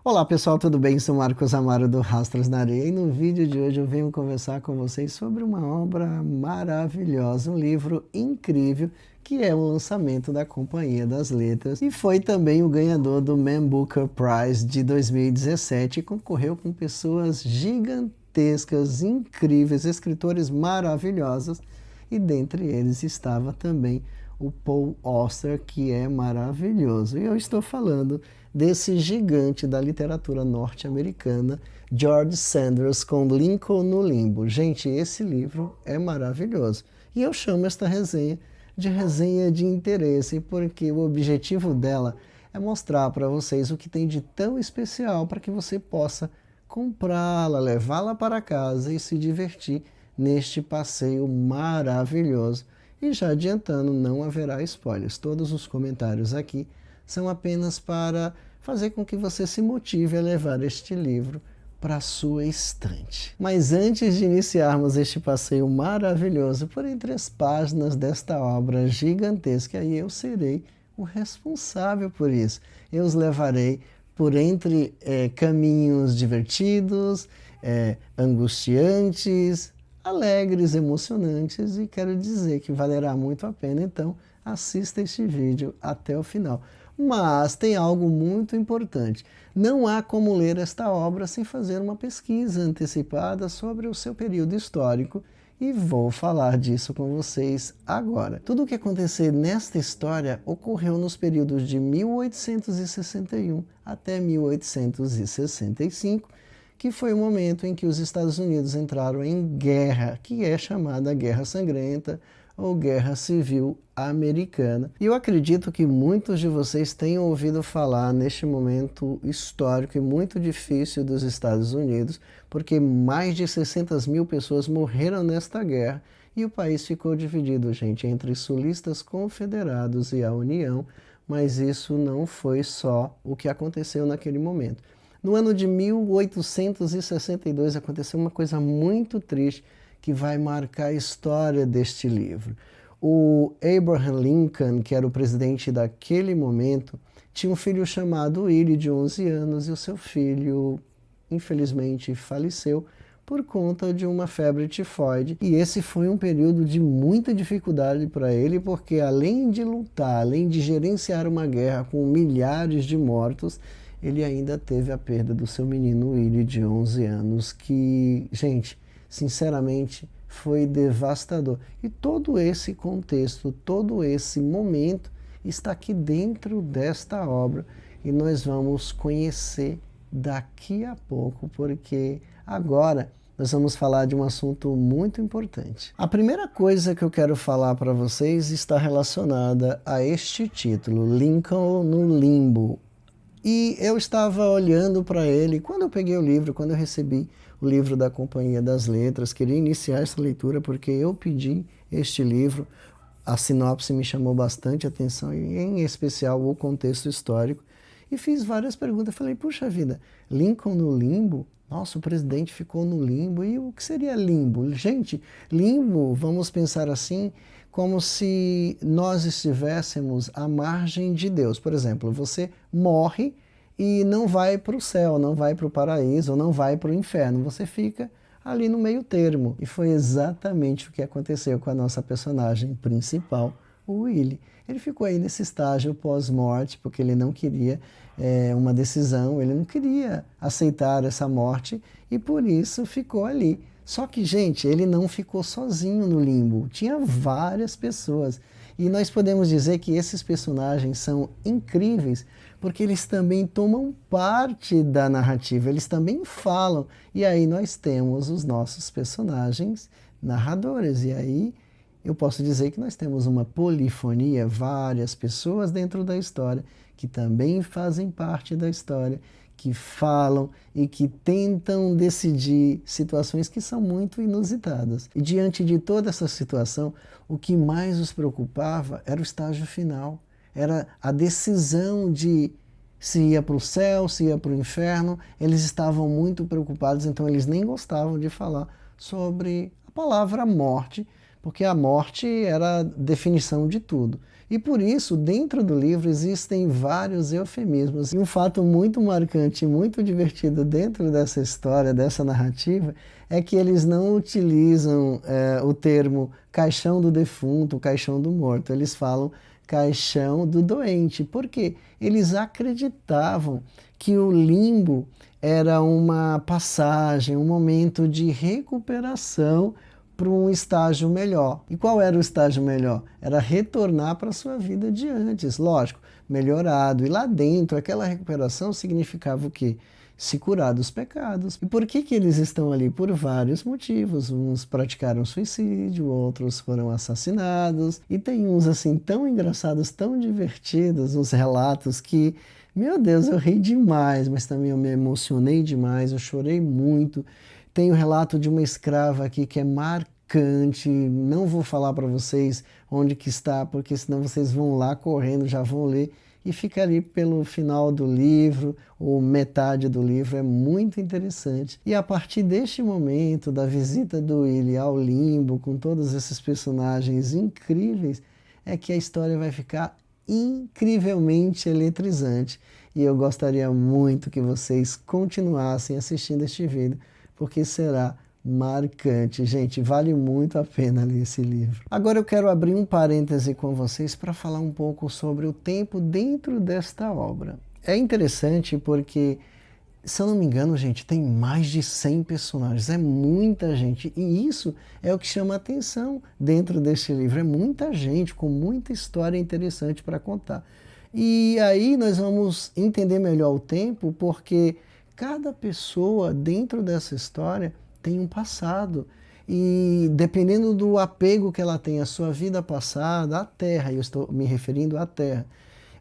Olá pessoal, tudo bem? Sou Marcos Amaro do Rastros na Areia e no vídeo de hoje eu venho conversar com vocês sobre uma obra maravilhosa, um livro incrível que é o lançamento da Companhia das Letras e foi também o ganhador do Man Booker Prize de 2017 e concorreu com pessoas gigantescas, incríveis, escritores maravilhosos e dentre eles estava também o Paul Auster, que é maravilhoso. E eu estou falando desse gigante da literatura norte-americana, George Sanders, com Lincoln no Limbo. Gente, esse livro é maravilhoso. E eu chamo esta resenha de interesse, porque o objetivo dela é mostrar para vocês o que tem de tão especial para que você possa comprá-la, levá-la para casa e se divertir neste passeio maravilhoso. E já adiantando, não haverá spoilers. Todos os comentários aqui são apenas para fazer com que você se motive a levar este livro para a sua estante. Mas antes de iniciarmos este passeio maravilhoso por entre as páginas desta obra gigantesca, aí eu serei o responsável por isso. Eu os levarei por entre caminhos divertidos, angustiantes, alegres, emocionantes, e quero dizer que valerá muito a pena, então assista este vídeo até o final. Mas tem algo muito importante, não há como ler esta obra sem fazer uma pesquisa antecipada sobre o seu período histórico, e vou falar disso com vocês agora. Tudo o que acontecer nesta história ocorreu nos períodos de 1861 até 1865, que foi o momento em que os Estados Unidos entraram em guerra, que é chamada Guerra Sangrenta ou Guerra Civil Americana. E eu acredito que muitos de vocês tenham ouvido falar neste momento histórico e muito difícil dos Estados Unidos, porque mais de 600 mil pessoas morreram nesta guerra e o país ficou dividido, gente, entre sulistas confederados e a União, mas isso não foi só o que aconteceu naquele momento. No ano de 1862 aconteceu uma coisa muito triste que vai marcar a história deste livro. O Abraham Lincoln, que era o presidente daquele momento, tinha um filho chamado Willie, de 11 anos, e o seu filho, infelizmente, faleceu por conta de uma febre tifoide. E esse foi um período de muita dificuldade para ele, porque além de lutar, além de gerenciar uma guerra com milhares de mortos, ele ainda teve a perda do seu menino Willie, de 11 anos, que, gente, sinceramente, foi devastador. E todo esse contexto, todo esse momento está aqui dentro desta obra e nós vamos conhecer daqui a pouco, porque agora nós vamos falar de um assunto muito importante. A primeira coisa que eu quero falar para vocês está relacionada a este título, Lincoln no Limbo. E eu estava olhando para ele, quando eu peguei o livro, quando eu recebi o livro da Companhia das Letras, queria iniciar essa leitura porque eu pedi este livro, a sinopse me chamou bastante atenção, e em especial o contexto histórico, e fiz várias perguntas. Falei, puxa vida, Lincoln no limbo? Nossa, o presidente ficou no limbo, e o que seria limbo? Gente, limbo, vamos pensar assim, como se nós estivéssemos à margem de Deus. Por exemplo, você morre e não vai para o céu, não vai para o paraíso, não vai para o inferno. Você fica ali no meio termo. E foi exatamente o que aconteceu com a nossa personagem principal, o Willie. Ele ficou aí nesse estágio pós-morte, porque ele não queria uma decisão, ele não queria aceitar essa morte e por isso ficou ali. Só que, gente, ele não ficou sozinho no limbo, tinha várias pessoas. E nós podemos dizer que esses personagens são incríveis, porque eles também tomam parte da narrativa, eles também falam. E aí nós temos os nossos personagens narradores, e aí eu posso dizer que nós temos uma polifonia, várias pessoas dentro da história, que também fazem parte da história, que falam e que tentam decidir situações que são muito inusitadas. E diante de toda essa situação, o que mais os preocupava era o estágio final. Era a decisão de se ia para o céu, se ia para o inferno. Eles estavam muito preocupados, então eles nem gostavam de falar sobre a palavra morte, porque a morte era a definição de tudo. E por isso, dentro do livro, existem vários eufemismos. E um fato muito marcante e muito divertido dentro dessa história, dessa narrativa, é que eles não utilizam o termo caixão do defunto, caixão do morto. Eles falam caixão do doente. Por quê? Eles acreditavam que o limbo era uma passagem, um momento de recuperação para um estágio melhor. E qual era o estágio melhor? Era retornar para a sua vida de antes, lógico, melhorado. E lá dentro, aquela recuperação significava o quê? Se curar dos pecados. E por que eles estão ali? Por vários motivos. Uns praticaram suicídio, outros foram assassinados. E tem uns assim tão engraçados, tão divertidos, uns relatos que, meu Deus, eu ri demais, mas também eu me emocionei demais, eu chorei muito. Tem o relato de uma escrava aqui que é marcante, não vou falar para vocês onde que está, porque senão vocês vão lá correndo, já vão ler, e fica ali pelo final do livro, ou metade do livro, é muito interessante. E a partir deste momento, da visita do Willie ao limbo, com todos esses personagens incríveis, é que a história vai ficar incrivelmente eletrizante. E eu gostaria muito que vocês continuassem assistindo este vídeo, porque será marcante. Gente, vale muito a pena ler esse livro. Agora eu quero abrir um parêntese com vocês para falar um pouco sobre o tempo dentro desta obra. É interessante porque, se eu não me engano, gente, tem mais de 100 personagens. É muita gente. E isso é o que chama a atenção dentro deste livro. É muita gente com muita história interessante para contar. E aí nós vamos entender melhor o tempo, porque cada pessoa dentro dessa história tem um passado. E dependendo do apego que ela tem à sua vida passada, à Terra, eu estou me referindo à Terra,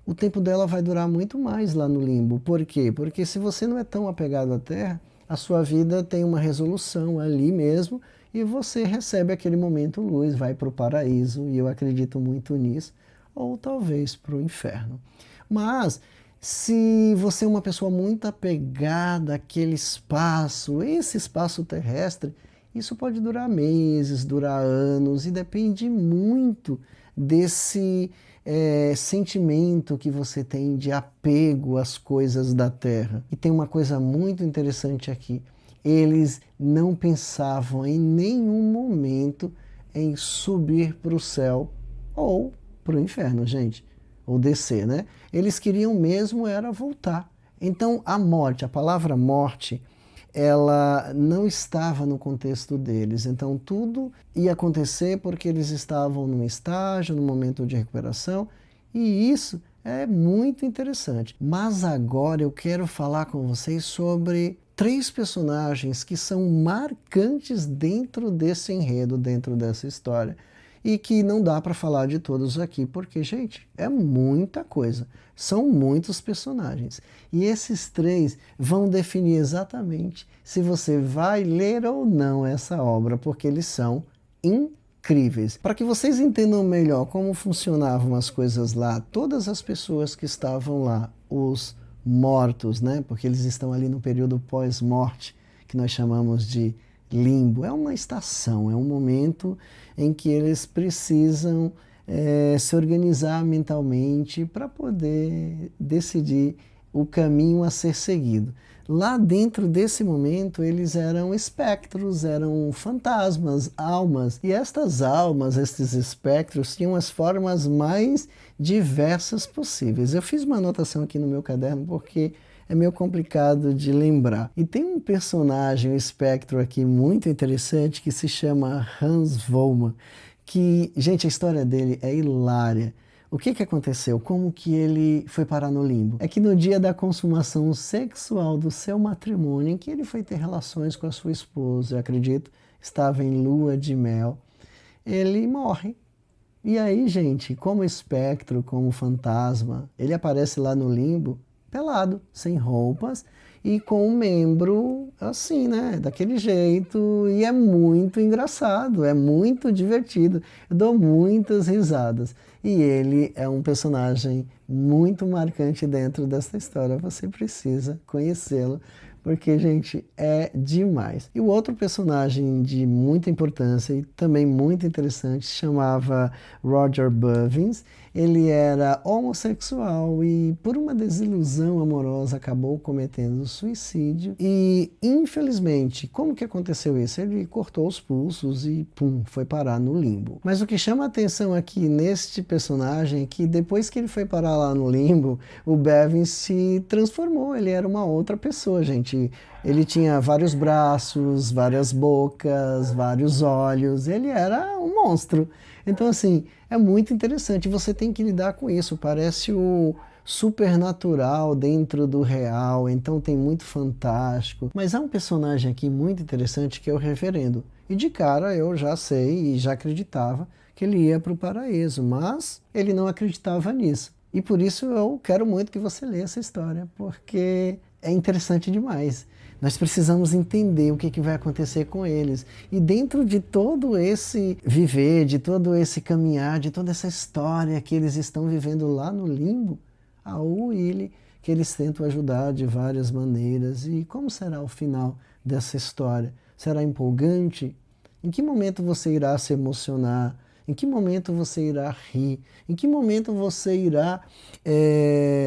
o tempo dela vai durar muito mais lá no limbo. Por quê? Porque se você não é tão apegado à Terra, a sua vida tem uma resolução ali mesmo e você recebe aquele momento luz, vai para o paraíso, e eu acredito muito nisso, ou talvez para o inferno. Mas se você é uma pessoa muito apegada àquele espaço, esse espaço terrestre, isso pode durar meses, durar anos, e depende muito desse sentimento que você tem de apego às coisas da Terra. E tem uma coisa muito interessante aqui. Eles não pensavam em nenhum momento em subir para o céu ou para o inferno, gente. Ou descer, né? Eles queriam mesmo era voltar. Então a morte, a palavra morte, ela não estava no contexto deles. Então tudo ia acontecer porque eles estavam num estágio, num momento de recuperação, e isso é muito interessante. Mas agora eu quero falar com vocês sobre 3 personagens que são marcantes dentro desse enredo, dentro dessa história. E que não dá para falar de todos aqui, porque, gente, é muita coisa. São muitos personagens. E esses 3 vão definir exatamente se você vai ler ou não essa obra, porque eles são incríveis. Para que vocês entendam melhor como funcionavam as coisas lá, todas as pessoas que estavam lá, os mortos, né? Porque eles estão ali no período pós-morte, que nós chamamos de limbo. É uma estação, é um momento em que eles precisam se organizar mentalmente para poder decidir o caminho a ser seguido. Lá dentro desse momento eles eram espectros, eram fantasmas, almas. E estas almas, estes espectros, tinham as formas mais diversas possíveis. Eu fiz uma anotação aqui no meu caderno porque é meio complicado de lembrar. E tem um personagem, um espectro aqui muito interessante que se chama Hans Vollmann, que, gente, a história dele é hilária. O que aconteceu? Como que ele foi parar no limbo? É que no dia da consumação sexual do seu matrimônio, em que ele foi ter relações com a sua esposa, eu acredito, estava em lua de mel, ele morre. E aí, gente, como espectro, como fantasma, ele aparece lá no limbo, pelado, sem roupas e com um membro assim, né, daquele jeito, e é muito engraçado, é muito divertido, eu dou muitas risadas. E ele é um personagem muito marcante dentro dessa história, você precisa conhecê-lo porque, gente, é demais. E o outro personagem de muita importância e também muito interessante se chamava Roger Buvins. Ele era homossexual e, por uma desilusão amorosa, acabou cometendo suicídio. E, infelizmente, como que aconteceu isso? Ele cortou os pulsos e, pum, foi parar no limbo. Mas o que chama a atenção aqui neste personagem é que, depois que ele foi parar lá no limbo, o Bevins se transformou. Ele era uma outra pessoa, gente. Ele tinha vários braços, várias bocas, vários olhos. Ele era um monstro. Então, assim, é muito interessante. Você tem que lidar com isso. Parece o supernatural dentro do real. Então, tem muito fantástico. Mas há um personagem aqui muito interessante que é o Reverendo. E de cara eu já sei e já acreditava que ele ia para o paraíso. Mas ele não acreditava nisso. E por isso eu quero muito que você leia essa história, porque é interessante demais. Nós precisamos entender o que vai acontecer com eles. E dentro de todo esse viver, de todo esse caminhar, de toda essa história que eles estão vivendo lá no limbo, há o Willie, que eles tentam ajudar de várias maneiras. E como será o final dessa história? Será empolgante? Em que momento você irá se emocionar? Em que momento você irá rir? Em que momento você irá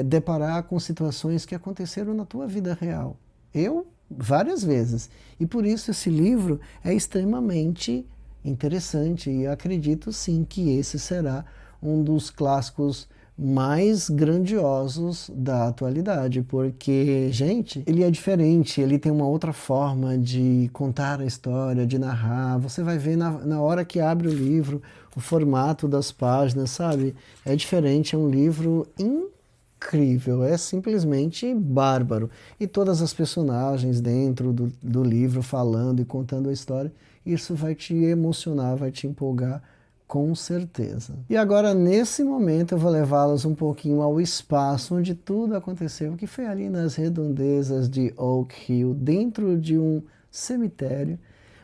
deparar com situações que aconteceram na tua vida real? Eu, várias vezes. E por isso esse livro é extremamente interessante. E eu acredito sim que esse será um dos clássicos mais grandiosos da atualidade, porque, gente, ele é diferente, ele tem uma outra forma de contar a história, de narrar. Você vai ver na hora que abre o livro, o formato das páginas, sabe? É diferente, é um livro incrível, é simplesmente bárbaro. E todas as personagens dentro do livro falando e contando a história, isso vai te emocionar, vai te empolgar, com certeza. E agora, nesse momento, eu vou levá-los um pouquinho ao espaço onde tudo aconteceu, que foi ali nas redondezas de Oak Hill, dentro de um cemitério.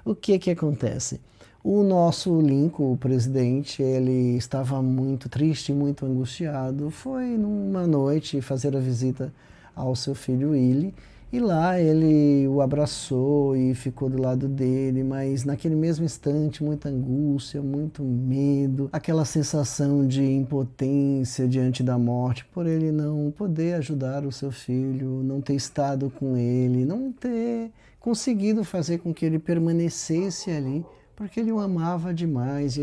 O que acontece? O nosso Lincoln, o presidente, ele estava muito triste, muito angustiado. Foi numa noite fazer a visita ao seu filho Willie, e lá ele o abraçou e ficou do lado dele, mas naquele mesmo instante, muita angústia, muito medo, aquela sensação de impotência diante da morte, por ele não poder ajudar o seu filho, não ter estado com ele, não ter conseguido fazer com que ele permanecesse ali, porque ele o amava demais.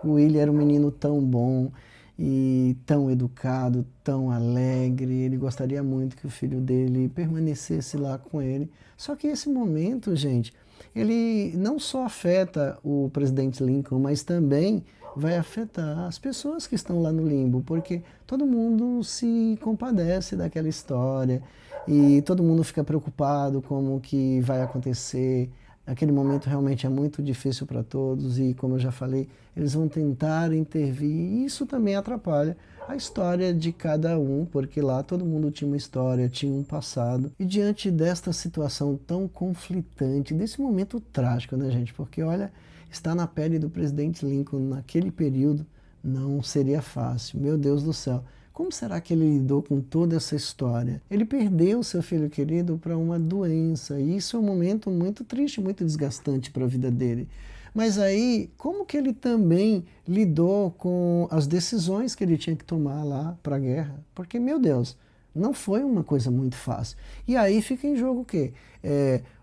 O Willie era um menino tão bom e tão educado, tão alegre. Ele gostaria muito que o filho dele permanecesse lá com ele. Só que esse momento, gente, ele não só afeta o presidente Lincoln, mas também vai afetar as pessoas que estão lá no limbo, porque todo mundo se compadece daquela história e todo mundo fica preocupado com o que vai acontecer. Aquele momento realmente é muito difícil para todos e, como eu já falei, eles vão tentar intervir e isso também atrapalha a história de cada um, porque lá todo mundo tinha uma história, tinha um passado. E diante desta situação tão conflitante, desse momento trágico, né, gente? Porque, olha, estar na pele do presidente Lincoln naquele período não seria fácil. Meu Deus do céu. Como será que ele lidou com toda essa história? Ele perdeu seu filho querido para uma doença, e isso é um momento muito triste, muito desgastante para a vida dele. Mas aí, como que ele também lidou com as decisões que ele tinha que tomar lá para a guerra? Porque, meu Deus, não foi uma coisa muito fácil. E aí fica em jogo o quê?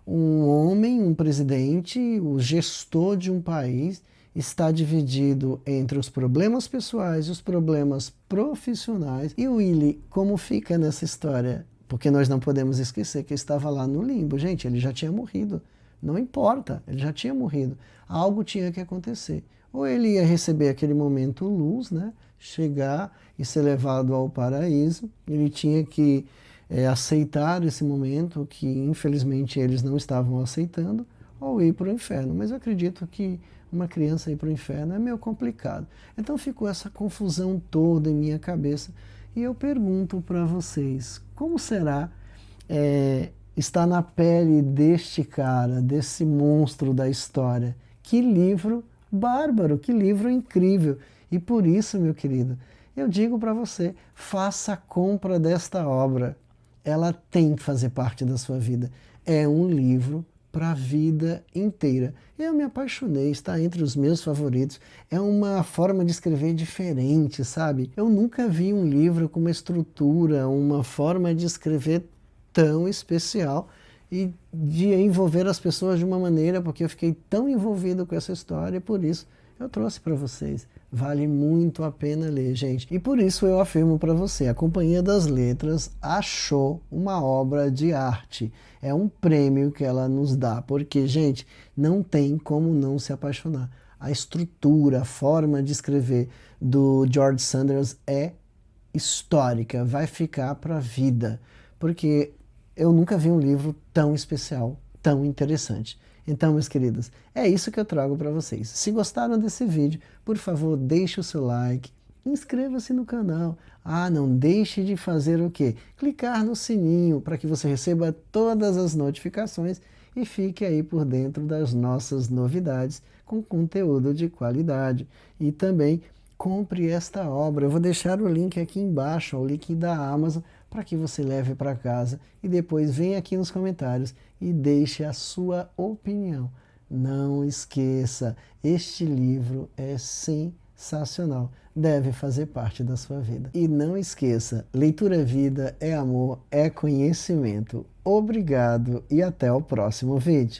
Um homem, um presidente, o gestor de um país, está dividido entre os problemas pessoais e os problemas profissionais. E o Willie, como fica nessa história? Porque nós não podemos esquecer que ele estava lá no limbo. Gente, ele já tinha morrido. Não importa, ele já tinha morrido. Algo tinha que acontecer. Ou ele ia receber aquele momento luz, né? Chegar e ser levado ao paraíso. Ele tinha que aceitar esse momento que, infelizmente, eles não estavam aceitando, ou ir para o inferno. Mas eu acredito que uma criança ir para o inferno é meio complicado. Então ficou essa confusão toda em minha cabeça. E eu pergunto para vocês, como será estar na pele deste cara, desse monstro da história? Que livro bárbaro, que livro incrível. E por isso, meu querido, eu digo para você, faça a compra desta obra. ela tem que fazer parte da sua vida. É um livro para a vida inteira. Eu me apaixonei, está entre os meus favoritos. É uma forma de escrever diferente, sabe? Eu nunca vi um livro com uma estrutura, uma forma de escrever tão especial e de envolver as pessoas de uma maneira, porque eu fiquei tão envolvido com essa história e por isso eu trouxe para vocês. Vale muito a pena ler, gente. E por isso eu afirmo para você, a Companhia das Letras achou uma obra de arte. É um prêmio que ela nos dá, porque, gente, não tem como não se apaixonar. A estrutura, a forma de escrever do George Sanders é histórica, vai ficar para a vida, porque eu nunca vi um livro tão especial, tão interessante. Então, meus queridos, é isso que eu trago para vocês. Se gostaram desse vídeo, por favor, deixe o seu like, inscreva-se no canal. Não deixe de fazer o quê? Clicar no sininho para que você receba todas as notificações e fique aí por dentro das nossas novidades com conteúdo de qualidade. E também compre esta obra. Eu vou deixar o link aqui embaixo, o link da Amazon, para que você leve para casa e depois venha aqui nos comentários e deixe a sua opinião. Não esqueça, este livro é sensacional, deve fazer parte da sua vida. E não esqueça, leitura é vida, é amor, é conhecimento. Obrigado e até o próximo vídeo.